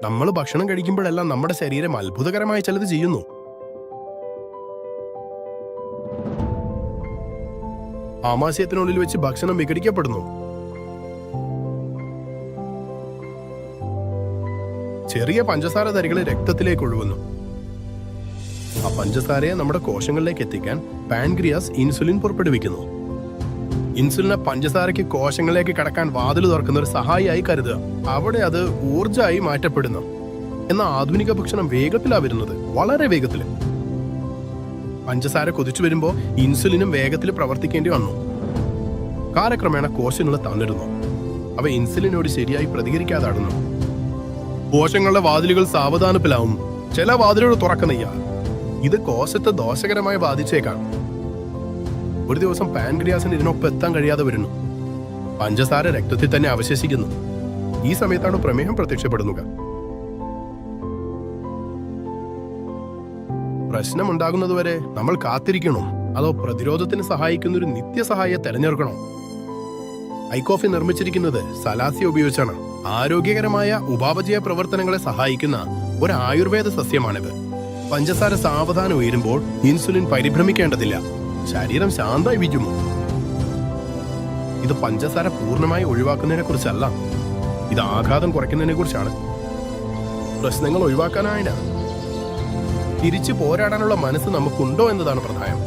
നമ്മൾ ഭക്ഷണം കഴിക്കുമ്പോഴെല്ലാം നമ്മുടെ ശരീരം അത്ഭുതകരമായി ചിലത് ചെയ്യുന്നു. ആമാശയത്തിനുള്ളിൽ വെച്ച് ഭക്ഷണം വിഘടിക്കപ്പെടുന്നു. ചെറിയ പഞ്ചസാര തരികൾ രക്തത്തിലേക്ക് ഒഴുകുന്നു. ആ പഞ്ചസാരയെ നമ്മുടെ കോശങ്ങളിലേക്ക് എത്തിക്കാൻ പാൻക്രിയാസ് ഇൻസുലിൻ പുറപ്പെടുവിക്കുന്നു. ഇൻസുലിനെ പഞ്ചസാരയ്ക്ക് കോശങ്ങളിലേക്ക് കടക്കാൻ വാതിൽ തുറക്കുന്ന ഒരു സഹായിയായി കരുതുക. അവിടെ അത് ഊർജ്ജമായി മാറ്റപ്പെടുന്നു. എന്നാൽ ആധുനിക ഭക്ഷണം വേഗത്തിലാണ് വരുന്നത്, വളരെ വേഗത്തിൽ. പഞ്ചസാര കൊതിച്ചു വരുമ്പോൾ ഇൻസുലിനും വേഗത്തിൽ പ്രവർത്തിക്കേണ്ടി വന്നു. കാലക്രമേണ കോശങ്ങൾ തളരുന്നു. അവ ഇൻസുലിനോട് ശരിയായി പ്രതികരിക്കാതാടുന്നു. കോശങ്ങളുടെ വാതിലുകൾ സാവധാനത്തിലാവും. ചില വാതിലുകൾ തുറക്കുന്നില്ല. ഇത് കോശത്തെ ദോഷകരമായി ബാധിച്ചേക്കാം. ഒരു ദിവസം പാൻക്രിയാസിന് ഇതിനൊപ്പം എത്താൻ കഴിയാതെ വരുന്നു. പഞ്ചസാര രക്തത്തിൽ തന്നെ അവശേഷിക്കുന്നു. ഈ സമയത്താണ് പ്രമേഹം പ്രത്യക്ഷപ്പെടുന്നത്. പ്രശ്നമുണ്ടാകുന്നതുവരെ നമ്മൾ കാത്തിരിക്കണോ, അതോ പ്രതിരോധത്തിന് സഹായിക്കുന്ന ഒരു നിത്യസഹായിയെ തെരഞ്ഞെടുക്കണോ? ഐക്കോഫി നിർമ്മിച്ചിരിക്കുന്നത് സലാസിയ ഉപയോഗിച്ചാണ്. ആരോഗ്യകരമായ ഉപാപചയ പ്രവർത്തനങ്ങളെ സഹായിക്കുന്ന ഒരു ആയുർവേദ സസ്യമാണിത്. പഞ്ചസാര സാവധാനം ഉയരുമ്പോൾ ഇൻസുലിൻ പരിഭ്രമിക്കേണ്ടതില്ല. ശരീരം ശാന്തമായി വിജുമോ. ഇത് പഞ്ചസാര പൂർണ്ണമായി ഒഴിവാക്കുന്നതിനെ കുറിച്ചല്ല, ഇത് ആഘാതം കുറയ്ക്കുന്നതിനെ കുറിച്ചാണ്. പ്രശ്നങ്ങൾ ഒഴിവാക്കാനായില്ല, തിരിച്ചു പോരാടാനുള്ള മനസ്സ് നമുക്കുണ്ടോ എന്നതാണ് പ്രധാനം.